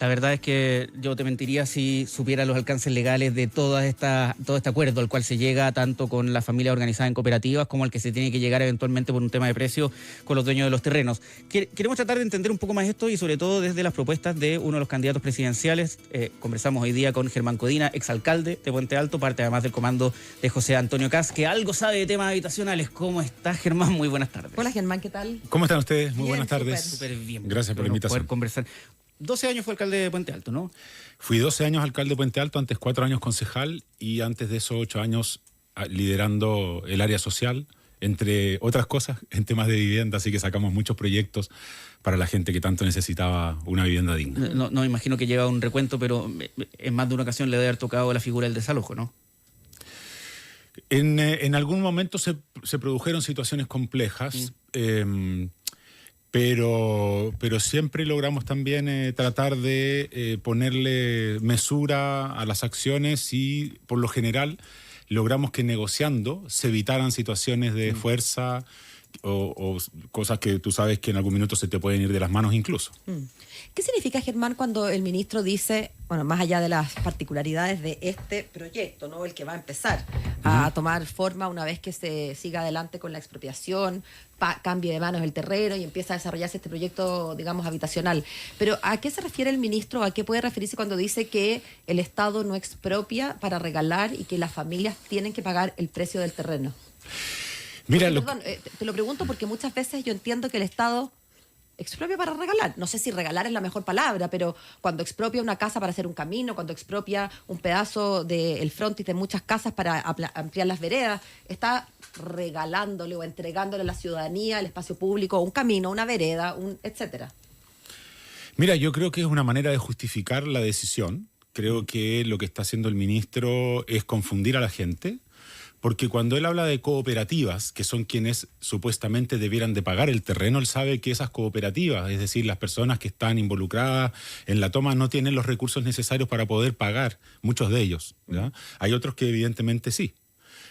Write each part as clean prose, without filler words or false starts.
La verdad es que yo te mentiría si supiera los alcances legales de todo este acuerdo al cual se llega tanto con la familia organizada en cooperativas como al que se tiene que llegar eventualmente por un tema de precio con los dueños de los terrenos. Queremos tratar de entender un poco más esto y sobre todo desde las propuestas de uno de los candidatos presidenciales. Conversamos hoy día con Germán Codina, exalcalde de Puente Alto, parte además del comando de José Antonio Kast, que algo sabe de temas habitacionales. ¿Cómo estás, Germán? Muy buenas tardes. Hola, Germán, ¿qué tal? ¿Cómo están ustedes? Muy Bien, buenas tardes. Súper bien. Gracias por la invitación. Poder conversar. 12 años fue alcalde de Puente Alto, ¿no? Fui 12 años alcalde de Puente Alto, antes 4 años concejal y antes de eso 8 años liderando el área social, entre otras cosas, en temas de vivienda, así que sacamos muchos proyectos para la gente que tanto necesitaba una vivienda digna. No imagino que lleva un recuento, pero en más de una ocasión le debe haber tocado la figura del desalojo, ¿no? En algún momento se produjeron situaciones complejas, pero siempre logramos también tratar de ponerle mesura a las acciones y, por lo general, logramos que negociando se evitaran situaciones de fuerza o cosas que tú sabes que en algún minuto se te pueden ir de las manos incluso. ¿Qué significa, Germán, cuando el ministro dice, bueno, más allá de las particularidades de este proyecto, ¿no? El que va a empezar a tomar forma una vez que se siga adelante con la expropiación, cambie de manos el terreno y empieza a desarrollarse este proyecto, digamos, habitacional? Pero ¿a qué se refiere el ministro? ¿A qué puede referirse cuando dice que el Estado no expropia para regalar y que las familias tienen que pagar el precio del terreno? Mira, te lo pregunto porque muchas veces yo entiendo que el Estado expropia para regalar. No sé si regalar es la mejor palabra, pero cuando expropia una casa para hacer un camino, cuando expropia un pedazo del frontis de muchas casas para ampliar las veredas, está regalándole o entregándole a la ciudadanía, el espacio público, un camino, una vereda, etcétera. Mira, yo creo que es una manera de justificar la decisión. Creo que lo que está haciendo el ministro es confundir a la gente. Porque cuando él habla de cooperativas, que son quienes supuestamente debieran de pagar el terreno, él sabe que esas cooperativas, es decir, las personas que están involucradas en la toma, no tienen los recursos necesarios para poder pagar, muchos de ellos, ¿ya? Hay otros que evidentemente sí.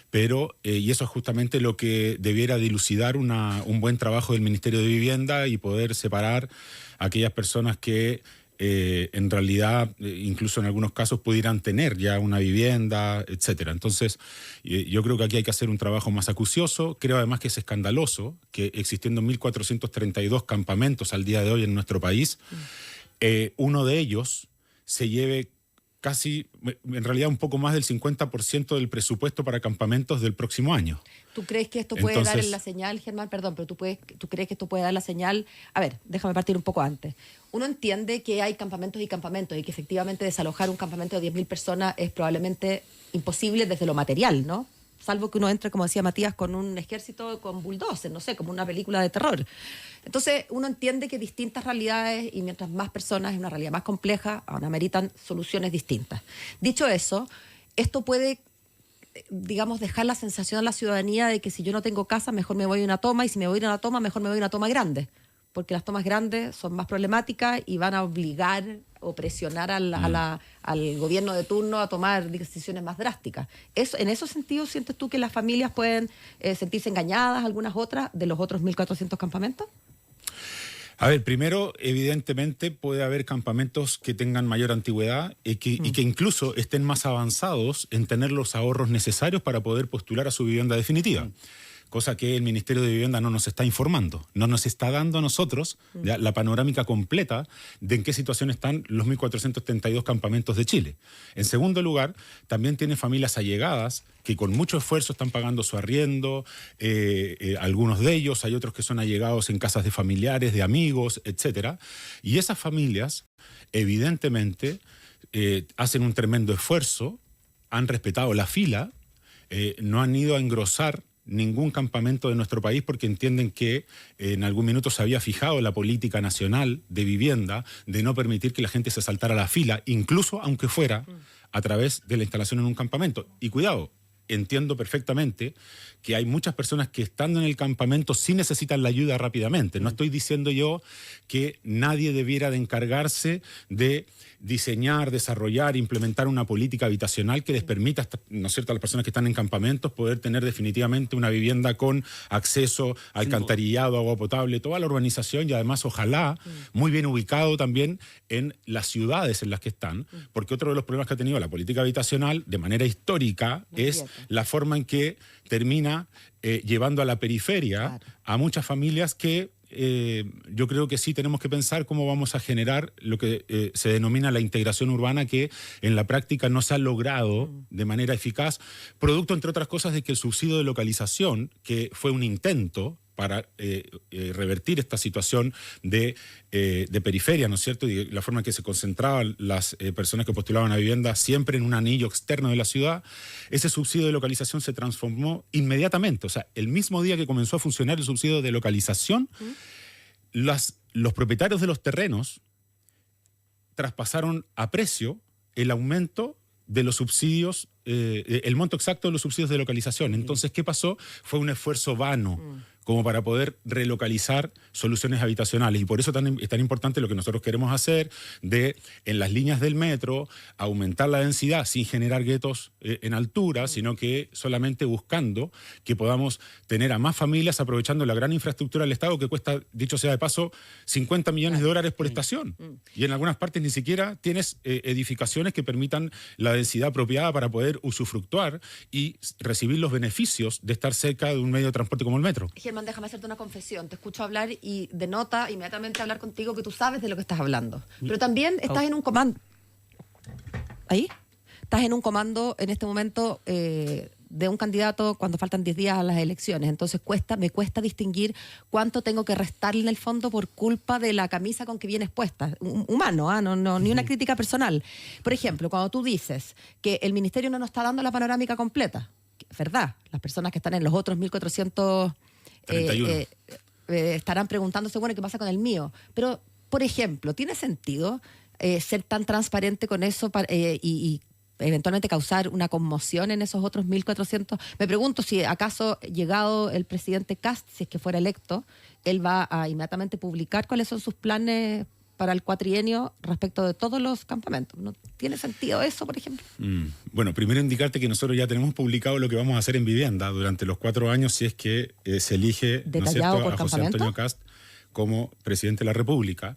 Pero, y eso es justamente lo que debiera dilucidar un buen trabajo del Ministerio de Vivienda y poder separar a aquellas personas que en realidad, incluso en algunos casos, pudieran tener ya una vivienda, etcétera. Entonces, yo creo que aquí hay que hacer un trabajo más acucioso. Creo además que es escandaloso que existiendo 1.432 campamentos al día de hoy en nuestro país, uno de ellos se lleve casi, en realidad un poco más del 50% del presupuesto para campamentos del próximo año. ¿Tú crees que esto puede dar la señal, Germán? Perdón, pero ¿tú crees que esto puede dar la señal? A ver, déjame partir un poco antes. Uno entiende que hay campamentos y campamentos y que efectivamente desalojar un campamento de 10.000 personas es probablemente imposible desde lo material, ¿no? Salvo que uno entre, como decía Matías, con un ejército con bulldozer, no sé, como una película de terror. Entonces, uno entiende que distintas realidades, y mientras más personas, es una realidad más compleja, ahora ameritan soluciones distintas. Dicho eso, esto puede, digamos, dejar la sensación a la ciudadanía de que si yo no tengo casa, mejor me voy a una toma, y si me voy a una toma, mejor me voy a una toma grande, porque las tomas grandes son más problemáticas y van a obligar o presionar al gobierno de turno a tomar decisiones más drásticas. ¿En esos sentidos sientes tú que las familias pueden sentirse engañadas, algunas otras, de los otros 1.400 campamentos? A ver, primero, evidentemente puede haber campamentos que tengan mayor antigüedad y que incluso estén más avanzados en tener los ahorros necesarios para poder postular a su vivienda definitiva. Cosa que el Ministerio de Vivienda no nos está informando, no nos está dando a nosotros ya la panorámica completa de en qué situación están los 1.432 campamentos de Chile. En segundo lugar, también tiene familias allegadas que con mucho esfuerzo están pagando su arriendo, algunos de ellos, hay otros que son allegados en casas de familiares, de amigos, etcétera. Y esas familias, evidentemente, hacen un tremendo esfuerzo, han respetado la fila, no han ido a engrosar ningún campamento de nuestro país porque entienden que en algún minuto se había fijado la política nacional de vivienda de no permitir que la gente se saltara la fila, incluso aunque fuera a través de la instalación en un campamento. Y cuidado, entiendo perfectamente que hay muchas personas que estando en el campamento sí necesitan la ayuda rápidamente. No estoy diciendo yo que nadie debiera de encargarse de diseñar, desarrollar, implementar una política habitacional que les permita, ¿no es cierto?, a las personas que están en campamentos poder tener definitivamente una vivienda con acceso a alcantarillado, agua potable, toda la urbanización y además ojalá muy bien ubicado también en las ciudades en las que están, porque otro de los problemas que ha tenido la política habitacional de manera histórica es la forma en que termina llevando a la periferia a muchas familias que yo creo que sí tenemos que pensar cómo vamos a generar lo que se denomina la integración urbana, que en la práctica no se ha logrado de manera eficaz, producto, entre otras cosas, de que el subsidio de localización, que fue un intento para revertir esta situación de periferia, ¿no es cierto? Y la forma en que se concentraban las personas que postulaban a vivienda siempre en un anillo externo de la ciudad, ese subsidio de localización se transformó inmediatamente. O sea, el mismo día que comenzó a funcionar el subsidio de localización, los propietarios de los terrenos traspasaron a precio el aumento de los subsidios, el monto exacto de los subsidios de localización. Entonces, ¿qué pasó? Fue un esfuerzo vano como para poder relocalizar soluciones habitacionales. Y por eso es tan importante lo que nosotros queremos hacer de, en las líneas del metro, aumentar la densidad sin generar guetos en altura, sino que solamente buscando que podamos tener a más familias aprovechando la gran infraestructura del Estado que cuesta, dicho sea de paso, 50 millones de dólares por estación. Y en algunas partes ni siquiera tienes edificaciones que permitan la densidad apropiada para poder usufructuar y recibir los beneficios de estar cerca de un medio de transporte como el metro. Germán, déjame hacerte una confesión. Te escucho hablar y denota inmediatamente hablar contigo que tú sabes de lo que estás hablando. Pero también estás en un comando. ¿Ahí? Estás en un comando en este momento de un candidato cuando faltan 10 días a las elecciones. Entonces me cuesta distinguir cuánto tengo que restarle en el fondo por culpa de la camisa con que vienes puesta. Humano, no, ni una crítica personal. Por ejemplo, cuando tú dices que el ministerio no nos está dando la panorámica completa, es verdad, las personas que están en los otros 1.400... estarán preguntándose, bueno, ¿qué pasa con el mío? Pero, por ejemplo, ¿tiene sentido ser tan transparente con eso y eventualmente causar una conmoción en esos otros 1.400? Me pregunto si acaso, llegado el presidente Kast, si es que fuera electo, él va a inmediatamente publicar cuáles son sus planes para el cuatrienio respecto de todos los campamentos. ¿No tiene sentido eso, por ejemplo? Bueno, primero indicarte que nosotros ya tenemos publicado lo que vamos a hacer en vivienda durante los 4 años si es que se elige, ¿no es cierto?, a José Antonio Kast como presidente de la República.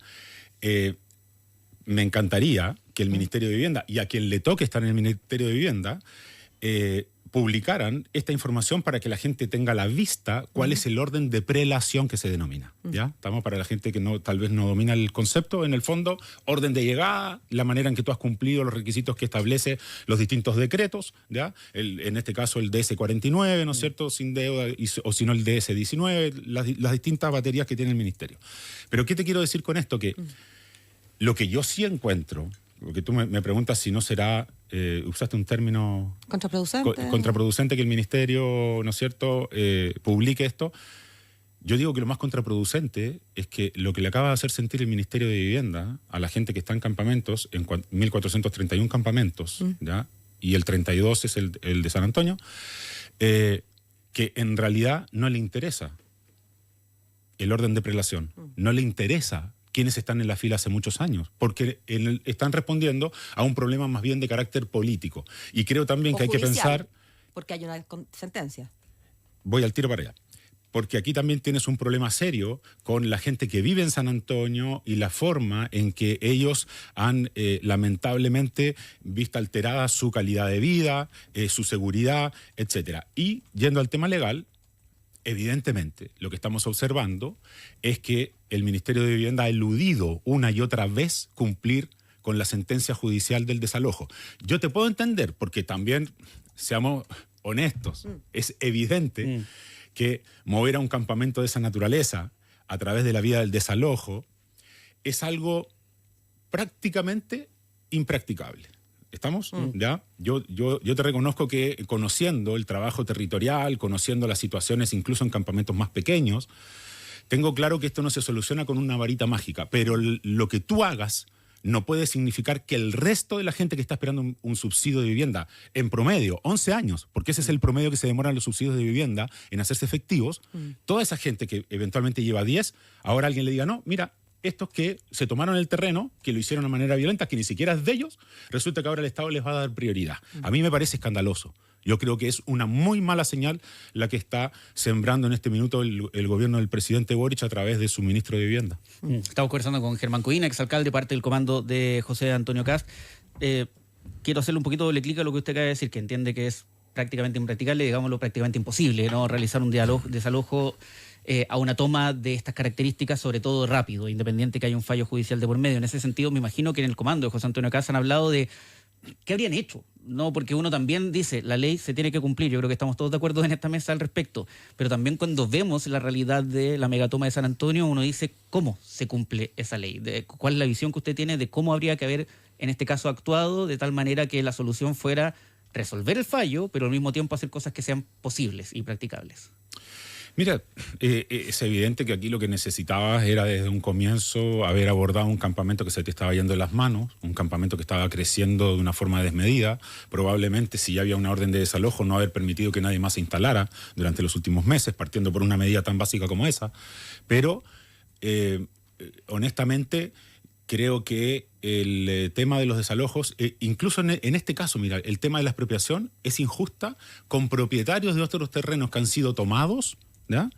Me encantaría que el Ministerio de Vivienda y a quien le toque estar en el Ministerio de Vivienda publicaran esta información para que la gente tenga a la vista cuál es el orden de prelación que se denomina. ¿Ya? Estamos para la gente que tal vez no domina el concepto, en el fondo, orden de llegada, la manera en que tú has cumplido los requisitos que establece los distintos decretos, ¿ya? En este caso el DS49, ¿no es cierto?, sin deuda, o si no el DS19, las distintas baterías que tiene el Ministerio. Pero ¿qué te quiero decir con esto? Que lo que yo sí encuentro, porque tú me preguntas si no será, usaste un término... Contraproducente que el Ministerio, ¿no es cierto?, publique esto. Yo digo que lo más contraproducente es que lo que le acaba de hacer sentir el Ministerio de Vivienda a la gente que está en campamentos, en 1.431 campamentos, ¿ya?, y el 32 es el de San Antonio, que en realidad no le interesa el orden de prelación, no le interesa quienes están en la fila hace muchos años, porque están respondiendo a un problema más bien de carácter político. Y creo también que hay que pensar... Porque hay una sentencia. Voy al tiro para allá. Porque aquí también tienes un problema serio con la gente que vive en San Antonio y la forma en que ellos han lamentablemente visto alterada su calidad de vida, su seguridad, etc. Y yendo al tema legal, evidentemente, lo que estamos observando es que el Ministerio de Vivienda ha eludido una y otra vez cumplir con la sentencia judicial del desalojo. Yo te puedo entender, porque también, seamos honestos, es evidente que mover a un campamento de esa naturaleza a través de la vía del desalojo es algo prácticamente impracticable. ¿Estamos? ¿Ya? Yo te reconozco que conociendo el trabajo territorial, conociendo las situaciones incluso en campamentos más pequeños, tengo claro que esto no se soluciona con una varita mágica, pero lo que tú hagas no puede significar que el resto de la gente que está esperando un subsidio de vivienda, en promedio, 11 años, porque ese es el promedio que se demoran los subsidios de vivienda en hacerse efectivos, toda esa gente que eventualmente lleva 10, ahora alguien le diga, no, mira, estos que se tomaron el terreno, que lo hicieron de manera violenta, que ni siquiera es de ellos, resulta que ahora el Estado les va a dar prioridad. A mí me parece escandaloso. Yo creo que es una muy mala señal la que está sembrando en este minuto el gobierno del presidente Boric a través de su ministro de Vivienda. Estamos conversando con Germán Codina, exalcalde, parte del comando de José Antonio Kast. Quiero hacerle un poquito doble clic a lo que usted acaba de decir, que entiende que es prácticamente impracticable, digámoslo prácticamente imposible, ¿no? Realizar un desalojo a una toma de estas características, sobre todo rápido, independiente que haya un fallo judicial de por medio. En ese sentido, me imagino que en el comando de José Antonio Kast han hablado de qué habrían hecho, ¿no? Porque uno también dice, la ley se tiene que cumplir, yo creo que estamos todos de acuerdo en esta mesa al respecto, pero también cuando vemos la realidad de la megatoma de San Antonio, uno dice, ¿cómo se cumple esa ley? ¿Cuál es la visión que usted tiene de cómo habría que haber, en este caso, actuado de tal manera que la solución fuera resolver el fallo, pero al mismo tiempo hacer cosas que sean posibles y practicables? Mira, es evidente que aquí lo que necesitabas era desde un comienzo haber abordado un campamento que se te estaba yendo de las manos, un campamento que estaba creciendo de una forma desmedida. Probablemente, si ya había una orden de desalojo, no haber permitido que nadie más se instalara durante los últimos meses, partiendo por una medida tan básica como esa. Pero, honestamente, creo que el tema de los desalojos, incluso en este caso, mira, el tema de la expropiación es injusta con propietarios de otros terrenos que han sido tomados, ¿ya?,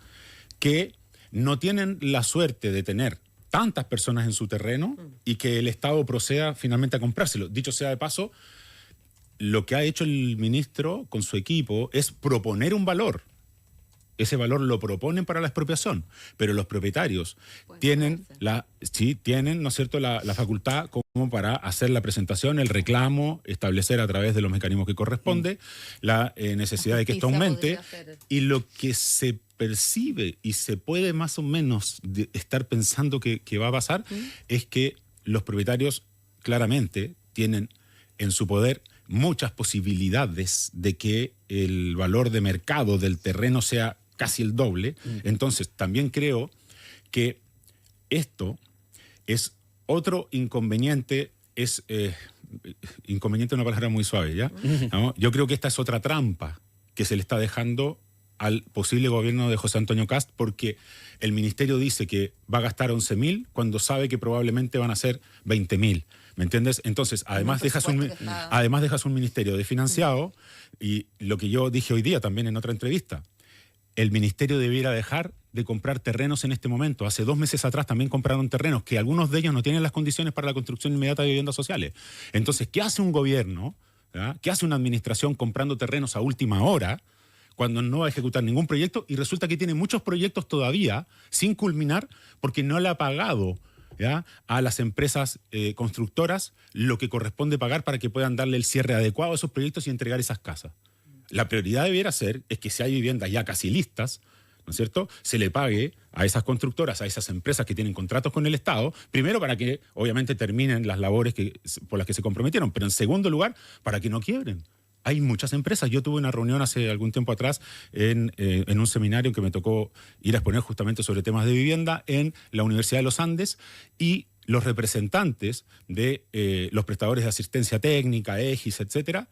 que no tienen la suerte de tener tantas personas en su terreno y que el Estado proceda finalmente a comprárselo. Dicho sea de paso, lo que ha hecho el ministro con su equipo es proponer un valor. Ese valor lo proponen para la expropiación, pero los propietarios tienen, ¿no es cierto?, la facultad como para hacer la presentación, el reclamo, establecer a través de los mecanismos que corresponde la necesidad de que esto aumente. Y lo que se percibe y se puede más o menos estar pensando que va a pasar es que los propietarios claramente tienen en su poder muchas posibilidades de que el valor de mercado del terreno sea casi el doble. Entonces, también creo que esto es otro inconveniente, inconveniente es una palabra muy suave, ¿ya? ¿No? Yo creo que esta es otra trampa que se le está dejando al posible gobierno de José Antonio Kast, porque el ministerio dice que va a gastar 11.000 cuando sabe que probablemente van a ser 20.000. ¿Me entiendes? Entonces, además dejas un ministerio desfinanciado, y lo que yo dije hoy día también en otra entrevista, el ministerio debiera dejar de comprar terrenos en este momento. Hace 2 meses atrás también compraron terrenos que algunos de ellos no tienen las condiciones para la construcción inmediata de viviendas sociales. Entonces, ¿qué hace un gobierno? ¿Verdad? ¿Qué hace una administración comprando terrenos a última hora cuando no va a ejecutar ningún proyecto? Y resulta que tiene muchos proyectos todavía sin culminar porque no le ha pagado, ¿ya?, a las empresas constructoras lo que corresponde pagar para que puedan darle el cierre adecuado a esos proyectos y entregar esas casas. La prioridad debiera ser es que si hay viviendas ya casi listas, ¿no es cierto?, se le pague a esas constructoras, a esas empresas que tienen contratos con el Estado, primero para que obviamente terminen las labores por las que se comprometieron, pero en segundo lugar para que no quiebren. Hay muchas empresas. Yo tuve una reunión hace algún tiempo atrás en un seminario en que me tocó ir a exponer justamente sobre temas de vivienda en la Universidad de los Andes, y los representantes de los prestadores de asistencia técnica, EGIS, etcétera,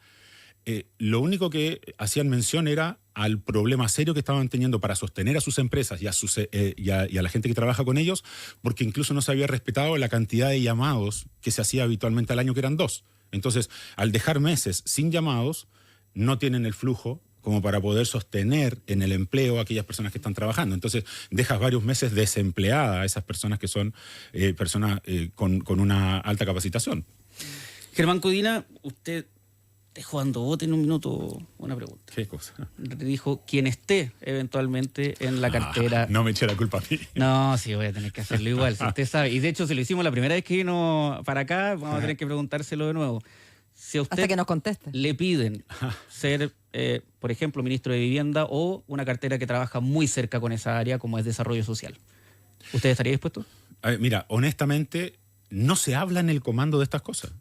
lo único que hacían mención era al problema serio que estaban teniendo para sostener a sus empresas y a la gente que trabaja con ellos, porque incluso no se había respetado la cantidad de llamados que se hacía habitualmente al año, que eran 2. Entonces, al dejar meses sin llamados, no tienen el flujo como para poder sostener en el empleo a aquellas personas que están trabajando. Entonces, dejas varios meses desempleadas a esas personas que son personas con una alta capacitación. Germán Codina, usted dejó dando bote en un minuto una pregunta. ¿Qué cosa? Dijo, quien esté eventualmente en la cartera... No me eche la culpa a mí. No, sí, voy a tener que hacerlo igual, si usted sabe. Y de hecho, si lo hicimos la primera vez que vino para acá, vamos a tener que preguntárselo de nuevo. Si a usted hasta que nos conteste le piden ser, por ejemplo, ministro de Vivienda o una cartera que trabaja muy cerca con esa área, como es desarrollo social, ¿usted estaría dispuesto? Mira, honestamente, no se habla en el comando de estas cosas.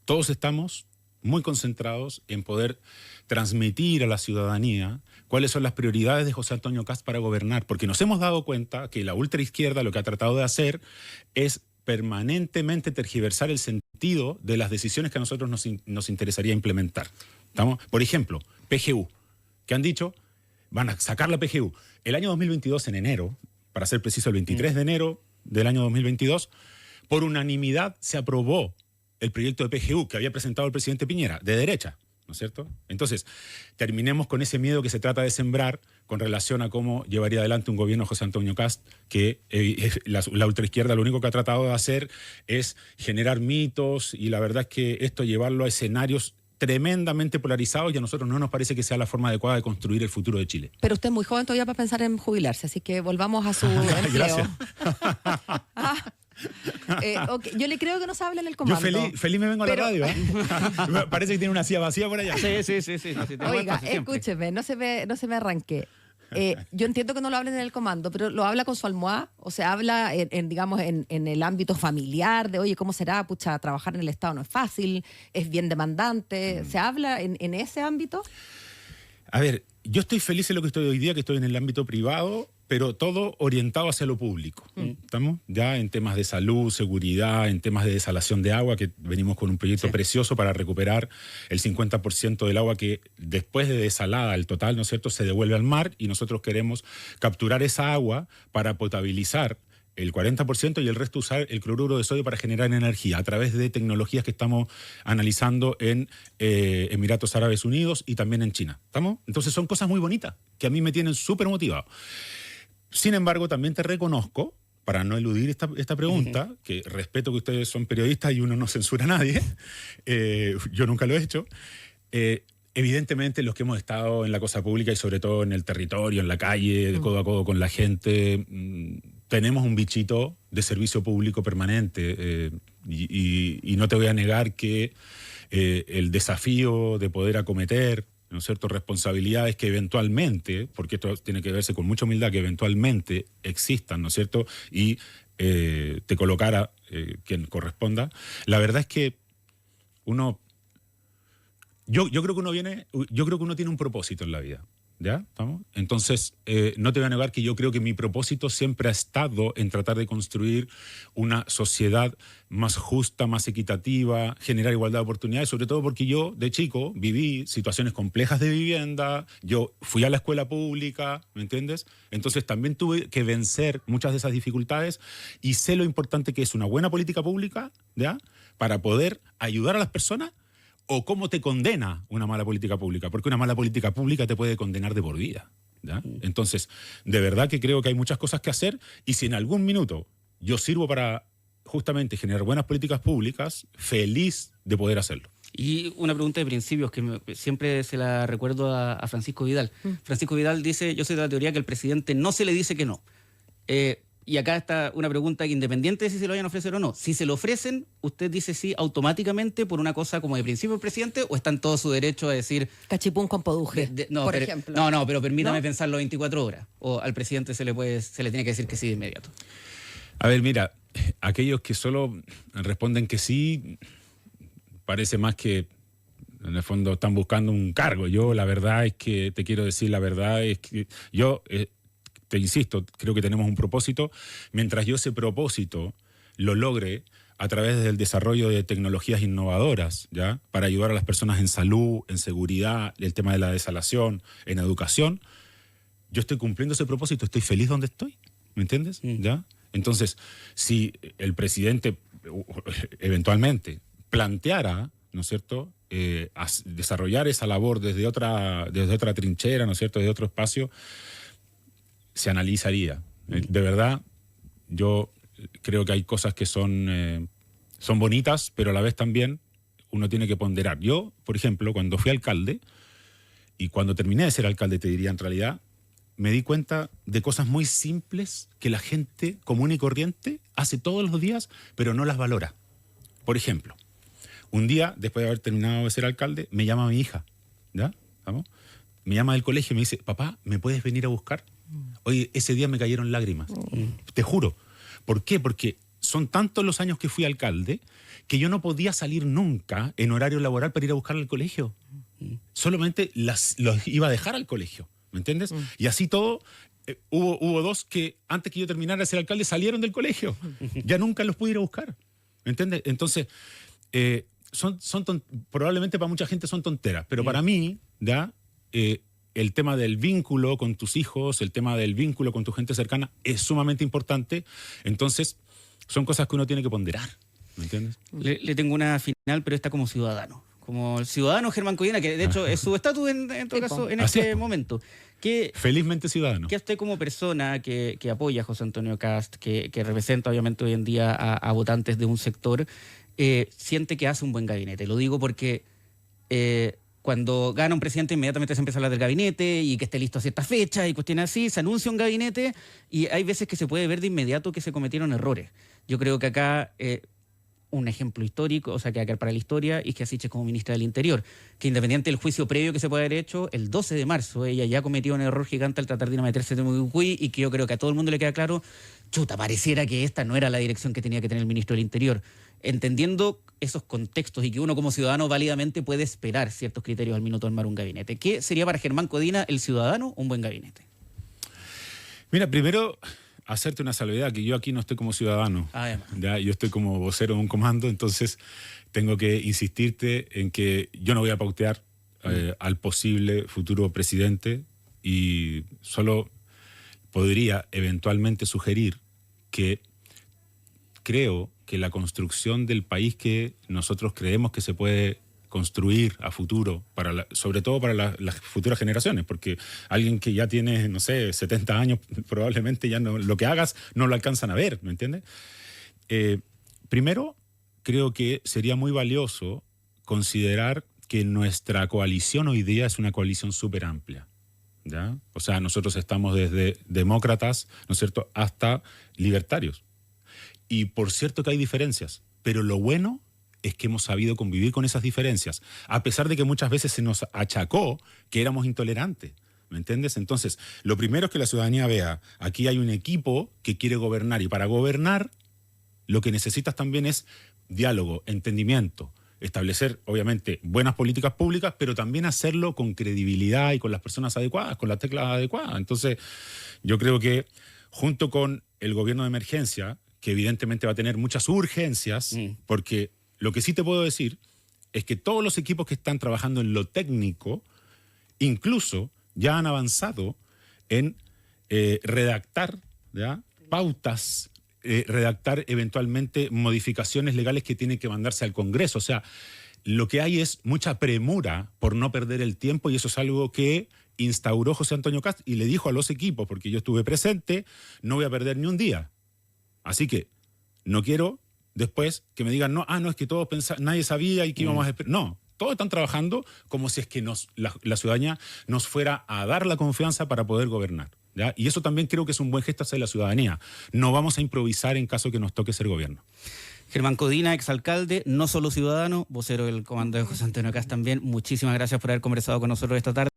Todos estamos muy concentrados en poder transmitir a la ciudadanía cuáles son las prioridades de José Antonio Kast para gobernar, porque nos hemos dado cuenta que la ultraizquierda lo que ha tratado de hacer es permanentemente tergiversar el sentido de las decisiones que a nosotros nos interesaría implementar. ¿Estamos? Por ejemplo, PGU, que han dicho, van a sacar la PGU. El año 2022, en enero, para ser preciso, el 23 de enero del año 2022, por unanimidad se aprobó el proyecto de PGU que había presentado el presidente Piñera, de derecha, ¿no es cierto? Entonces, terminemos con ese miedo que se trata de sembrar con relación a cómo llevaría adelante un gobierno José Antonio Kast, que la ultraizquierda lo único que ha tratado de hacer es generar mitos, y la verdad es que esto llevarlo a escenarios tremendamente polarizados, y a nosotros no nos parece que sea la forma adecuada de construir el futuro de Chile. Pero usted es muy joven todavía para pensar en jubilarse, así que volvamos a su empleo. Gracias. Okay. Yo le creo que no se habla en el comando. Yo feliz me vengo a la radio. Parece que tiene una silla vacía por allá. Sí. Oiga, escúcheme, no se me arranque. Yo entiendo que no lo hablen en el comando, pero lo habla con su almohada, o sea, habla digamos, en el ámbito familiar, de oye, ¿cómo será? Pucha, trabajar en el Estado no es fácil, es bien demandante. ¿Se habla en ese ámbito? A ver, yo estoy feliz en lo que estoy hoy día, que estoy en el ámbito privado, pero todo orientado hacia lo público. ¿Estamos? Ya en temas de salud, seguridad, en temas de desalación de agua, que venimos con un proyecto precioso para recuperar el 50% del agua que después de desalada, el total, ¿no es cierto?, se devuelve al mar, y nosotros queremos capturar esa agua para potabilizar el 40% y el resto usar el cloruro de sodio para generar energía a través de tecnologías que estamos analizando en Emiratos Árabes Unidos y también en China. ¿Estamos? Entonces son cosas muy bonitas que a mí me tienen súper motivado. Sin embargo, también te reconozco, para no eludir esta pregunta, que respeto que ustedes son periodistas y uno no censura a nadie, yo nunca lo he hecho, evidentemente los que hemos estado en la cosa pública y sobre todo en el territorio, en la calle, de codo a codo con la gente, tenemos un bichito de servicio público permanente, y no te voy a negar que el desafío de poder acometer, ¿no es cierto?, responsabilidades que eventualmente, porque esto tiene que verse con mucha humildad, que eventualmente existan, ¿no es cierto?, y te colocara quien corresponda. La verdad es que yo creo que uno tiene un propósito en la vida. ¿Ya? ¿Estamos? Entonces, no te voy a negar que yo creo que mi propósito siempre ha estado en tratar de construir una sociedad más justa, más equitativa, generar igualdad de oportunidades, sobre todo porque yo, de chico, viví situaciones complejas de vivienda, yo fui a la escuela pública, ¿me entiendes? Entonces también tuve que vencer muchas de esas dificultades, y sé lo importante que es una buena política pública, ¿ya?, para poder ayudar a las personas. O cómo te condena una mala política pública, porque una mala política pública te puede condenar de por vida, ¿ya? Entonces, de verdad que creo que hay muchas cosas que hacer, y si en algún minuto yo sirvo para justamente generar buenas políticas públicas, feliz de poder hacerlo. Y una pregunta de principios que siempre se la recuerdo a Francisco Vidal. Francisco Vidal dice, yo soy de la teoría que al presidente no se le dice que no. Y acá está una pregunta que, independiente de si se lo vayan a ofrecer o no, si se lo ofrecen, ¿usted dice sí automáticamente por una cosa como de principio del presidente, o está en todo su derecho a decir... Cachipún con poduje, por ejemplo? No, pero permítame pensarlo 24 horas. O al presidente se le tiene que decir que sí de inmediato. A ver, mira, aquellos que solo responden que sí, parece más que en el fondo están buscando un cargo. Yo, la verdad es que, te quiero decir, la verdad es que yo... te insisto, creo que tenemos un propósito. Mientras yo ese propósito lo logre a través del desarrollo de tecnologías innovadoras, ¿ya?, para ayudar a las personas en salud, en seguridad, el tema de la desalación, en educación, yo estoy cumpliendo ese propósito, estoy feliz donde estoy, ¿me entiendes? ¿Ya? Entonces, si el presidente eventualmente planteara, ¿no es cierto?, desarrollar esa labor desde otra trinchera, ¿no es cierto?, desde otro espacio, se analizaría. De verdad, yo creo que hay cosas que son bonitas, pero a la vez también uno tiene que ponderar. Yo, por ejemplo, cuando fui alcalde, y cuando terminé de ser alcalde, te diría en realidad, me di cuenta de cosas muy simples que la gente común y corriente hace todos los días, pero no las valora. Por ejemplo, un día, después de haber terminado de ser alcalde, me llama mi hija, ¿ya? ¿Vamos? Me llama del colegio y me dice, papá, ¿me puedes venir a buscar? Oye, ese día me cayeron lágrimas, te juro. ¿Por qué? Porque son tantos los años que fui alcalde que yo no podía salir nunca en horario laboral para ir a buscar al colegio. Solamente los iba a dejar al colegio, ¿me entiendes? Y así todo, hubo dos que antes que yo terminara de ser alcalde salieron del colegio. Ya nunca los pude ir a buscar. ¿Me entiendes? Entonces, probablemente para mucha gente son tonteras, pero para mí, ¿ya? El tema del vínculo con tus hijos, el tema del vínculo con tu gente cercana es sumamente importante. Entonces, son cosas que uno tiene que ponderar. ¿Me entiendes? Le tengo una final, pero esta como ciudadano. Como el ciudadano Germán Codina, que de hecho es su estatus en todo caso en este momento. Felizmente ciudadano. Que usted como persona que apoya a José Antonio Kast, que representa obviamente hoy en día a votantes de un sector, siente que hace un buen gabinete. Lo digo porque cuando gana un presidente inmediatamente se empieza a hablar del gabinete y que esté listo a cierta fecha y cuestiones así, se anuncia un gabinete y hay veces que se puede ver de inmediato que se cometieron errores. Yo creo que acá un ejemplo histórico, o sea, que va a quedar para la historia, y que Sichel como ministra del Interior, que independiente del juicio previo que se puede haber hecho, el 12 de marzo ella ya cometió un error gigante al tratar de no meterse en Mucuy, y que yo creo que a todo el mundo le queda claro, chuta, pareciera que esta no era la dirección que tenía que tener el ministro del Interior. Entendiendo esos contextos y que uno como ciudadano válidamente puede esperar ciertos criterios al minuto de armar un gabinete, ¿qué sería para Germán Codina, el ciudadano, un buen gabinete? Mira, primero hacerte una salvedad, que yo aquí no estoy como ciudadano. ¿Ya? Yo estoy como vocero de un comando, entonces tengo que insistirte en que yo no voy a pautear al posible futuro presidente, y solo podría eventualmente sugerir que creo que la construcción del país que nosotros creemos que se puede construir a futuro, sobre todo para las futuras generaciones, porque alguien que ya tiene, no sé, 70 años, probablemente ya no, lo que hagas no lo alcanzan a ver, ¿me entiendes? Primero, creo que sería muy valioso considerar que nuestra coalición hoy día es una coalición súper amplia, ¿ya? O sea, nosotros estamos desde demócratas, ¿no es cierto?, hasta libertarios. Y por cierto que hay diferencias, pero lo bueno es que hemos sabido convivir con esas diferencias, a pesar de que muchas veces se nos achacó que éramos intolerantes, ¿me entiendes? Entonces, lo primero es que la ciudadanía vea, aquí hay un equipo que quiere gobernar, y para gobernar lo que necesitas también es diálogo, entendimiento, establecer, obviamente, buenas políticas públicas, pero también hacerlo con credibilidad y con las personas adecuadas, con las teclas adecuadas. Entonces, yo creo que junto con el gobierno de emergencia, que evidentemente va a tener muchas urgencias, porque lo que sí te puedo decir es que todos los equipos que están trabajando en lo técnico, incluso ya han avanzado en redactar, ¿ya?, pautas, redactar eventualmente modificaciones legales que tienen que mandarse al Congreso. O sea, lo que hay es mucha premura por no perder el tiempo, y eso es algo que instauró José Antonio Kast y le dijo a los equipos, porque yo estuve presente, no voy a perder ni un día. Así que no quiero después que me digan, no, es que todos nadie sabía y que íbamos a esperar. No, todos están trabajando como si es que la ciudadanía nos fuera a dar la confianza para poder gobernar, ¿ya? Y eso también creo que es un buen gesto hacia la ciudadanía. No vamos a improvisar en caso que nos toque ser gobierno. Germán Codina, exalcalde, no solo ciudadano, vocero del comando de José Antonio Kast también. Muchísimas gracias por haber conversado con nosotros esta tarde.